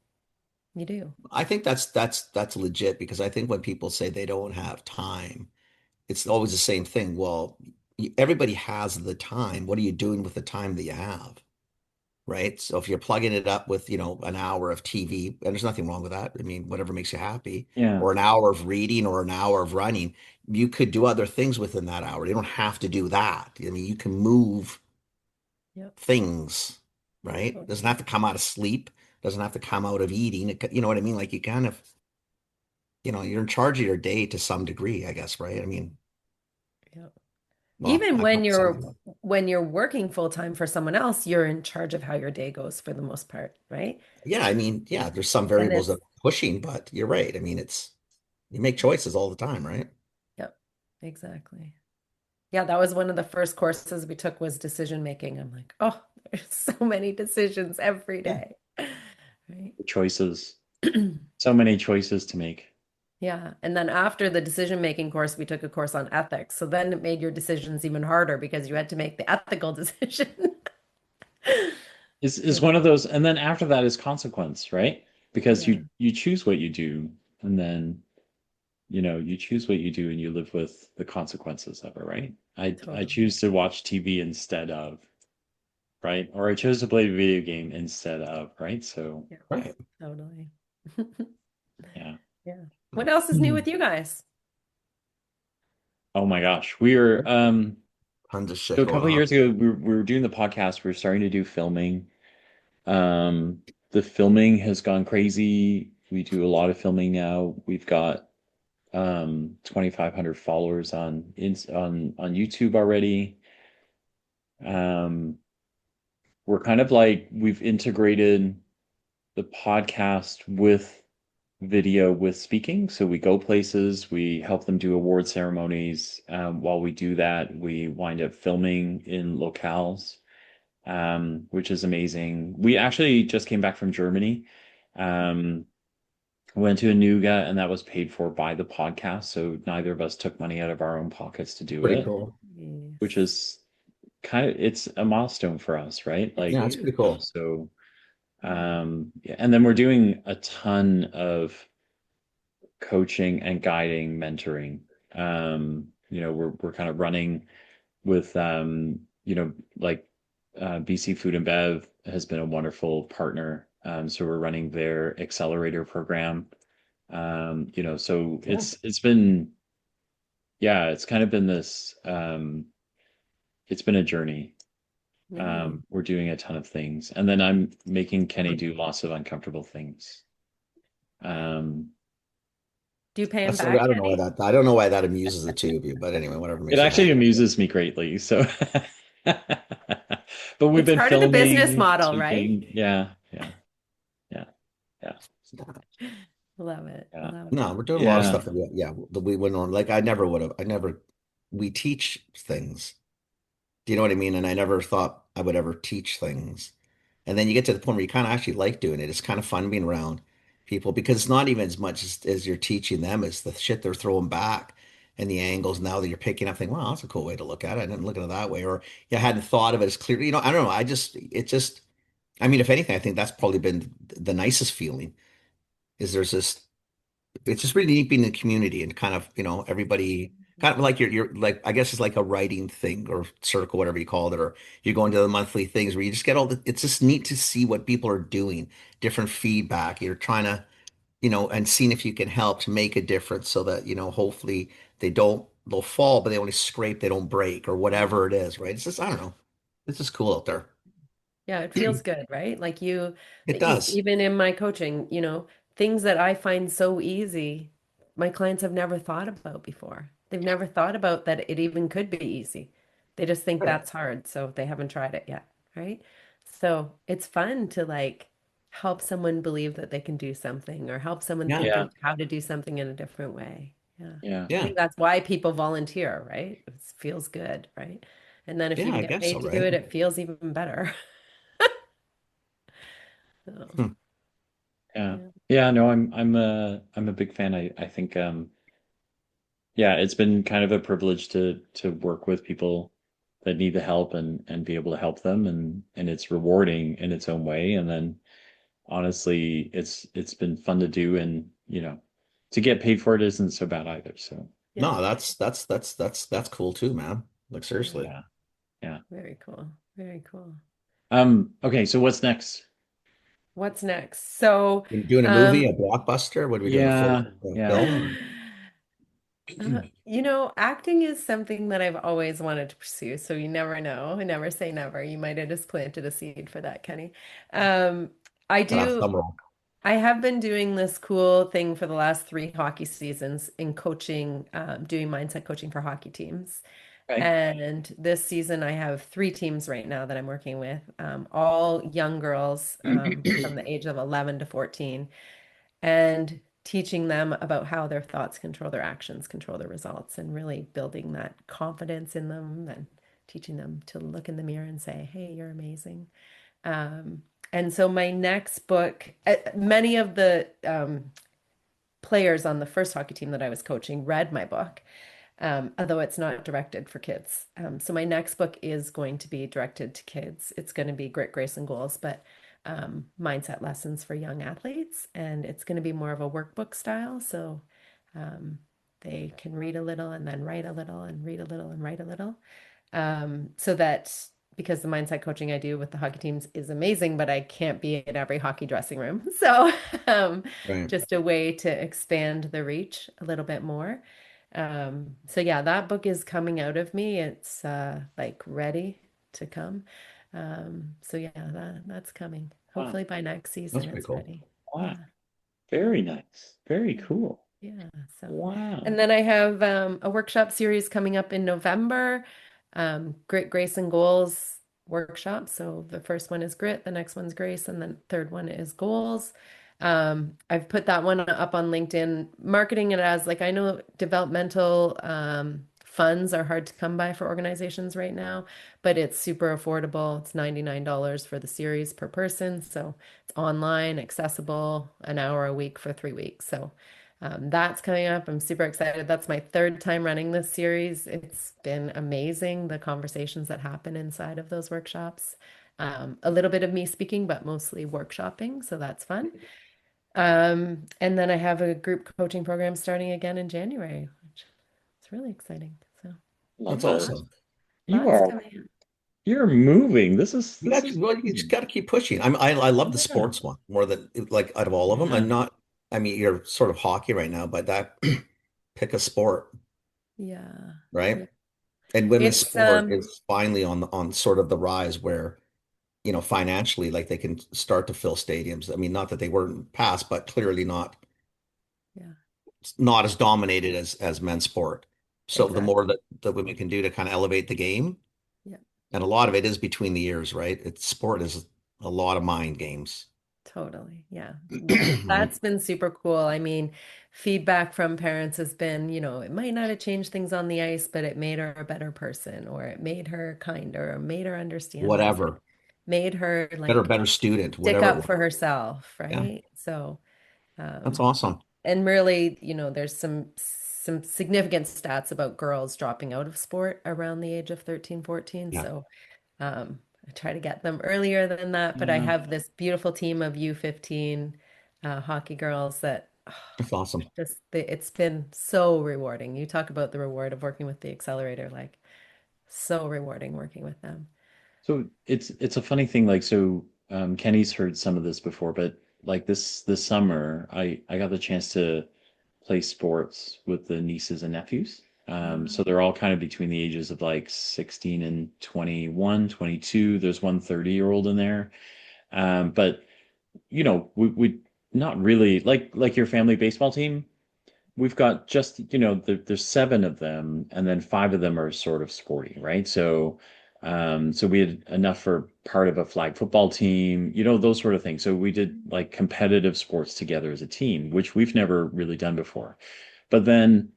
You do.
I think that's legit because I think when people say they don't have time, it's always the same thing. Well, everybody has the time. What are you doing with the time that you have? Right? So if you're plugging it up with, an hour of TV, and there's nothing wrong with that. I mean, whatever makes you happy,
Yeah.
or an hour of reading or an hour of running, you could do other things within that hour. You don't have to do that. I mean, you can move
Yep.
things, right? Doesn't
Totally.
have to come out of sleep, doesn't have to come out of eating. You know what I mean? Like you kind of, you're in charge of your day to some degree, I guess, right? I mean,
Yep.
well,
Even
I don't know,
when you're working full time for someone else, you're in charge of how your day goes for the most part, right?
yeah, I mean, yeah, there's some
And
variables that
it's
are pushing, but you're right. I mean, you make choices all the time, right?
yep, exactly. Yeah, that was one of the first courses we took was decision making. I'm like, oh, there's so many decisions every
Yeah.
day. Right.
Choices. So many choices to make.
Yeah. And then after the decision making course, we took a course on ethics. So then it made your decisions even harder because you had to make the ethical decision.
Is
Yeah.
one of those, and then after that is consequence, right? Because
Yeah,
you choose what you do, and then you choose what you do, and you live with the consequences of it, right? I
totally.
choose to watch TV instead of, right, or I chose to play a video game instead of, right? So
Yeah,
Right.
totally.
yeah.
Yeah. What else is new with you guys?
Oh my gosh, we are
Tons of
so
shit
a
going
couple of
on.
years ago we were doing the podcast. We were starting to do filming. The filming has gone crazy. We do a lot of filming now. We've got 2,500 followers on YouTube already. Um, we're kind of like we've integrated the podcast with video with speaking. So we go places, we help them do award ceremonies. While we do that, we wind up filming in locales, which is amazing. We actually just came back from Germany. Um,
went to Anuga, and that was paid for by the podcast. So neither of us took money out of our own pockets to do
Pretty
it,
cool.
which
Yes.
is kind of, it's a milestone for us, right?
It's
Yeah,
Like,
it's pretty
huge.
cool.
so
Yeah.
yeah. And then we're doing a ton of coaching and guiding, mentoring. We're kind of running with like BC Food and Bev has been a wonderful partner. So we're running their accelerator program. So
Yeah.
it's been, yeah, it's kind of been this it's been a journey.
Yeah.
We're doing a ton of things. And then I'm making Kenny do lots of uncomfortable things. Um,
Do you pay him
That's
back,
I don't know why
Kenny?
that I don't know why that amuses the two of you, but anyway, whatever
it
makes you
actually
happy.
amuses me greatly. So, but we've
It's
been
part of the business
filming,
model, right?
teaching. Yeah, yeah, yeah, yeah,
Love it.
yeah,
Love it.
No, we're doing a lot of
yeah,
stuff that we wouldn't like. I never would have. I never. We teach things. Do you know what I mean? And I never thought I would ever teach things. And then you get to the point where you kind of actually like doing it. It's kind of fun being around people because it's not even as much as you're teaching them as the shit they're throwing back and the angles now that you're picking up. Think, wow, that's a cool way to look at it. I didn't look at it that way, or you hadn't thought of it as clearly. I don't know. It just. I mean, if anything, I think that's probably been the nicest feeling. Is there's this it's just really neat being in the community and kind of, everybody kind of like you're like, I guess it's like a writing thing or circle, whatever you call it, or you go into the monthly things where you just get it's just neat to see what people are doing, different feedback. You're trying to, and seeing if you can help to make a difference so that, hopefully they'll fall, but they only scrape, they don't break or whatever it is, right? It's just, I don't know. It's just cool out there.
Yeah, it feels good, right? Like
It does.
even in my coaching, things that I find so easy, my clients have never thought about before. They've never thought about that it even could be easy. They just think
Right.
that's hard, so they haven't tried it yet, right? So it's fun to like help someone believe that they can do something or help someone
Yeah.
think
yeah,
of how to do something in a different way. Yeah.
yeah,
I
Yeah.
think that's why people volunteer, right? It feels good, right? And then if you
Yeah,
can
I
get
guess so,
paid to do
right?
it, it feels even better. So,
Hmm.
yeah,
yeah.
yeah. No, I'm a big fan. I think yeah, it's been kind of a privilege to work with people that need the help and be able to help them, and it's rewarding in its own way. And then honestly, it's been fun to do, and to get paid for it isn't so bad either. So
Yeah.
No, that's cool too, man. Like
Yeah.
seriously.
yeah, yeah.
Very cool. Very cool.
Okay, so what's next?
What's next? So,
You doing a movie,
um,
a blockbuster? What are we doing? A full
Yeah, yeah.
film?
acting is something that I've always wanted to pursue. So you never know. Never say never. You might have just planted a seed for that, Kenny. Um, I
Or a
do.
thumb roll?
I have been doing this cool thing for the last three hockey seasons in coaching, doing mindset coaching for hockey teams.
Okay.
And this season, I have three teams right now that I'm working with, all young girls from the age of 11 to 14, and teaching them about how their thoughts control their actions, control their results, and really building that confidence in them and teaching them to look in the mirror and say, hey, you're amazing. Um, and so my next book, many of the players on the first hockey team that I was coaching read my book, although it's not directed for kids. So my next book is going to be directed to kids. It's going to be Grit, Grace, and Goals, but mindset lessons for young athletes. And it's going to be more of a workbook style. So um, they can read a little and then write a little and read a little and write a little. So that because the mindset coaching I do with the hockey teams is amazing, but I can't be in every hockey dressing room. So um,
Right.
just a way to expand the reach a little bit more. So yeah, that book is coming out of me. It's like ready to come. So yeah, that's coming.
Wow.
Hopefully by next
That's
season
pretty
it's
cool.
ready.
Wow.
Yeah.
Very nice. Very
Yeah.
cool.
Yeah. So, and
Wow.
then I have a workshop series coming up in November, Grit, Grace, and Goals workshop. So the first one is Grit, the next one's Grace, and the third one is Goals. I've put that one up on LinkedIn, marketing it as like I know developmental funds are hard to come by for organizations right now, but it's super affordable. It's $99 for the series per person. So it's online, accessible, an hour a week for 3 weeks. So that's coming up. I'm super excited. That's my third time running this series. It's been amazing, the conversations that happen inside of those workshops. A little bit of me speaking, but mostly workshopping. So that's fun. And then I have a group coaching program starting again in January, which is really exciting. So
That's
Love it.
awesome.
You
lots
are
coming.
you're moving. This
You
is
well, you just got to keep pushing. I love the
yeah.
sports one more than like out of all of them.
Yeah.
I'm not. I mean, you're sort of hockey right now, but that pick a sport,
Yeah. Yeah.
right? And women's
It's
sport is finally on sort of the rise where, financially, like they can start to fill stadiums. I mean, not that they weren't past, but clearly
yeah,
not as dominated as men's sport. So the more
exactly.
that women can do to kind of elevate the game,
Yeah,
and a lot of it is between the ears, right? It's sport is a lot of mind games,
totally. Yeah.
right?
That's been super cool. I mean, feedback from parents has been, it might not have changed things on the ice, but it made her a better person, or it made her kinder, or made her understand this, or
Whatever,
made her like
better student,
stick
whatever it
up
was.
for herself,
Yeah,
right? So,
that's
um,
awesome.
and really, there's some significant stats about girls dropping out of sport around the age of 13, 14.
Yeah,
So, I try to get them earlier than that, but I
Yeah.
have this beautiful team of U15 hockey girls that
that's awesome.
it's been so rewarding. You talk about the reward of working with the accelerator, like so rewarding working with them.
So it's a funny thing, like so Kenny's heard some of this before, but like this summer I got the chance to play sports with the nieces and nephews. So they're all kind of between the ages of like 16 and 21, 22. There's one 30-year-old in there. But we not really like your family baseball team. We've got just, there's seven of them, and then five of them are sort of sporty, right? So we had enough for part of a flag football team, those sort of things. So we did like competitive sports together as a team, which we've never really done before. But then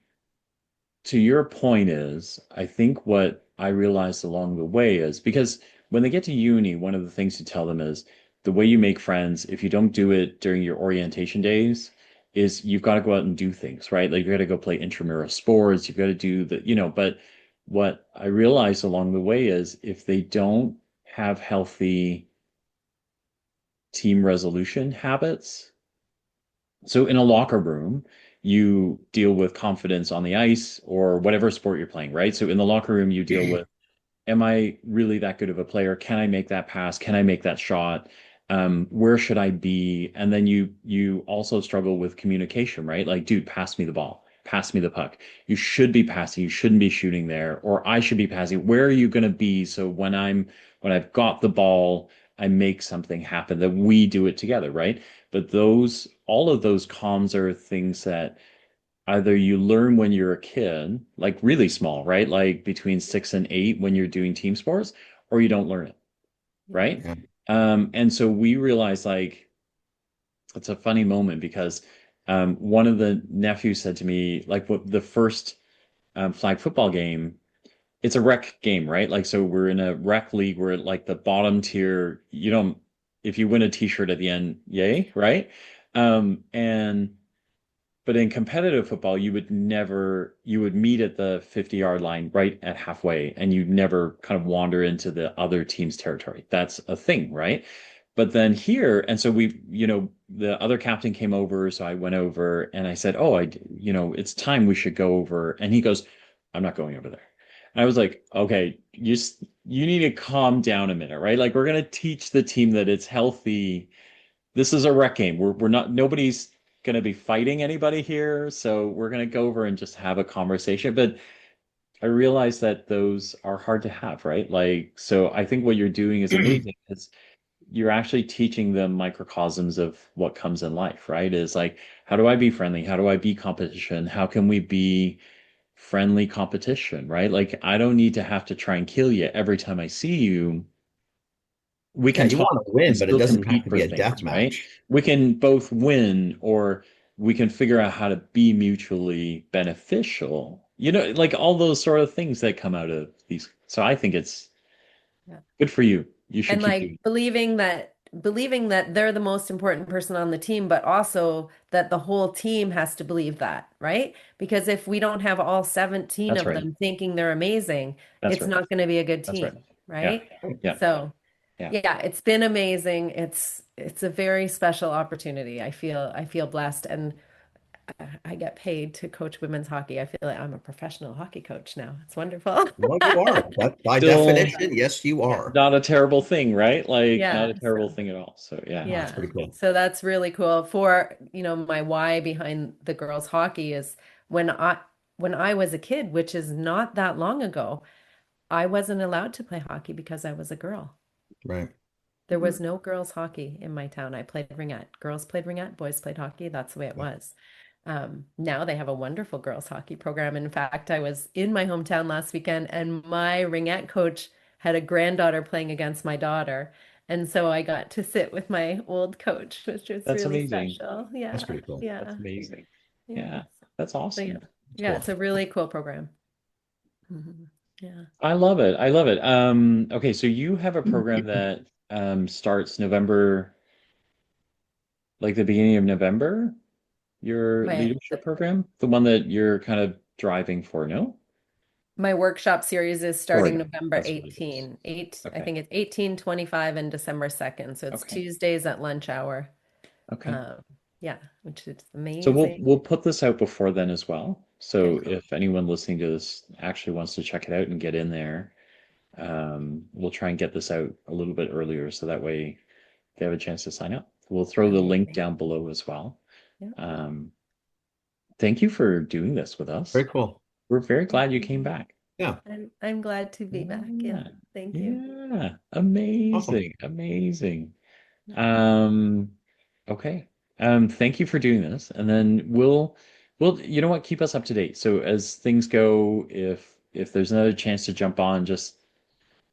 to your point is, I think what I realized along the way is because when they get to uni, one of the things to tell them is the way you make friends, if you don't do it during your orientation days, is you've got to go out and do things, right? Like you got to go play intramural sports, you've got to do but what I realized along the way is if they don't have healthy team resolution habits, so in a locker room, you deal with confidence on the ice or whatever sport you're playing, right? So in the locker room, you deal with, am I really that good of a player? Can I make that pass? Can I make that shot? Where should I be? And then you also struggle with communication, right? Like, dude, pass me the ball, pass me the puck. You should be passing, you shouldn't be shooting there, or I should be passing. Where are you going to be? So when I've got the ball, I make something happen that we do it together, right? But all of those comms are things that either you learn when you're a kid, like really small, right? Like between 6 and 8 when you're doing team sports, or you don't learn it,
Yeah.
right?
Yeah.
And so we realized like it's a funny moment because one of the nephews said to me, like what the first flag football game, it's a rec game, right? Like so we're in a rec league, we're at like the bottom tier. You don't if you win a t-shirt at the end, yay, right? And but in competitive football, you would meet at the 50-yard line right at halfway, and you'd never kind of wander into the other team's territory. That's a thing, right? But then here, and so the other captain came over, so I went over and I said, "Oh, it's time we should go over." And he goes, "I'm not going over there." And I was like, "Okay, you need to calm down a minute, right? Like we're gonna teach the team that it's healthy. This is a rec game. We're not nobody's going to be fighting anybody here, so we're going to go over and just have a conversation." But I realize that those are hard to have, right? Like, so I think what you're doing is amazing because you're actually teaching them microcosms of what comes in life, right? Is like, how do I be friendly? How do I be competition? How can we be friendly competition, right? Like, I don't need to have to try and kill you every time I see you. We
Yeah,
can
you
talk
want to
and
win, but it
still
doesn't have
compete
to
for
be a death
things, right?
match.
We can both win or we can figure out how to be mutually beneficial,
you know, like all those sort of things that come out of these. So I think it's
Yeah.
good for you. You should
And
keep
like
doing
believing that they're the most important person on the team, but also that the whole team has to believe that, right? Because if we don't have all 17
That's
of
right.
them thinking they're amazing,
That's
it's
right.
not going to be a good
That's right.
team,
Yeah.
right?
Yeah.
So,
Yeah.
yeah, it's been amazing. It's a very special opportunity. I feel blessed, and I get paid to coach women's hockey. I feel like I'm a professional hockey coach now. It's wonderful.
Well, you are. That, by
Still
definition, yes, you
Yeah.
are.
not a terrible thing, right? Like not
Yeah.
a terrible
So.
thing at all. So yeah.
Oh, that's
Yeah.
pretty cool.
So that's really cool. For, my why behind the girls hockey is when I when I was a kid, which is not that long ago, I wasn't allowed to play hockey because I was a girl.
Right.
There was no girls hockey in my town. I played ringette. Girls played ringette, boys played hockey. That's the way it was. Now they have a wonderful girls hockey program. In fact, I was in my hometown last weekend and my ringette coach had a granddaughter playing against my daughter. And so I got to sit with my old coach, which was
That's
really
amazing.
special.
That's
Yeah.
pretty cool.
That's
Yeah.
amazing.
Yeah.
Yeah. That's
So yeah.
awesome.
That's
Yeah,
cool.
it's a really cool program. Yeah.
I love it. I love it. Okay, so you have a program that starts November, like the beginning of November, your
My
leadership program, the one that you're kind of driving for, no?
my workshop series is starting
Right.
November
That's what it is.
18. I
Okay.
think it's 18, 25, and December 2nd. So it's
Okay.
Tuesdays at lunch hour.
Okay.
Um, yeah, which is
So we'll
amazing.
we'll put this out before then as well.
Okay.
So if anyone listening to this actually wants to check it out and get in there, we'll try and get this out a little bit earlier so that way they have a chance to sign up. We'll throw the link
Amazing.
down below as well.
Yeah.
Um, Thank you for doing this with us.
Very cool.
We're very glad you came back.
Yeah.
I'm glad to be back. Yeah.
Yeah.
Thank you.
Yeah.
Awesome.
Amazing. Amazing. Okay. Thank you for doing this. And then we'll you know what, keep us up to date. So as things go, if there's another chance to jump on, just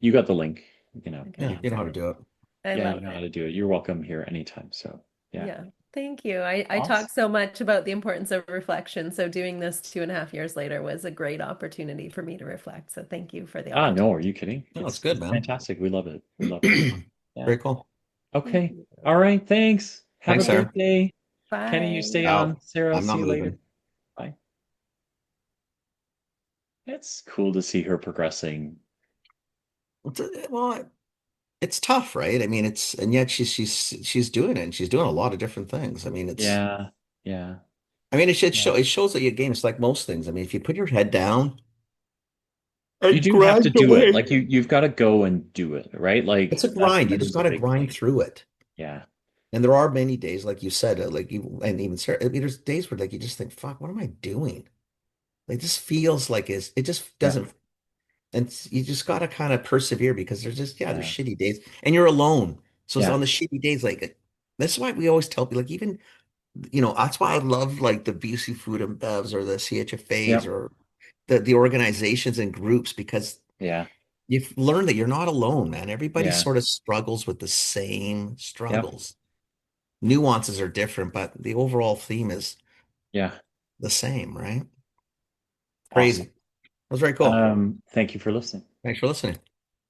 you got the link, you know.
Okay.
Yeah, you know how to do it.
I
Yeah, you
love
know how
it.
to do it. You're welcome here anytime. So yeah.
Yeah. Thank you. I
Awesome.
talk so much about the importance of reflection. So doing this 2.5 years later was a great opportunity for me to reflect. So thank you for the
Ah,
opportunity.
no, are you kidding?
No, it's good,
It's
man.
fantastic. We love it. We love it. Yeah.
Very cool.
Thank
Okay.
you.
All right. Thanks. Have a
Thanks,
great
Sarah.
day. Kenny, you stay
Bye.
on.
Out.
Sarah,
I'm
see
not
you later.
moving.
Bye. It's cool to see her progressing.
Well, it's tough, right? I mean, and yet she's doing it and she's doing a lot of different things. I mean,
Yeah. Yeah. Yeah.
it shows that you gain. It's like most things. I mean, if you put your head down
You
and
do have to
grind
do it.
away,
Like you've got to go and do it, right?
it's
Like
a grind. You
that
just
is a
got to
big
grind
thing.
through it.
Yeah.
And there are many days, like you said, like you and even Sarah, I mean, there's days where like you just think, fuck, what am I doing? Like this feels like it just
Yeah.
doesn't. And you just got to kind of persevere because there's
Yeah.
shitty days and you're alone. So it's
Yeah.
on the shitty days, like that's why we always tell people, like even, that's why I love like the BC Food and Bevs or the CHFAs
Yep.
or the organizations and groups because
Yeah.
you've learned that you're not alone, man. Everybody
Yeah.
sort of struggles with the same
Yep.
struggles. Nuances are different, but the overall theme is
Yeah.
the same, right? Crazy.
Awesome.
That was very cool.
Thank you for listening.
Thanks for listening.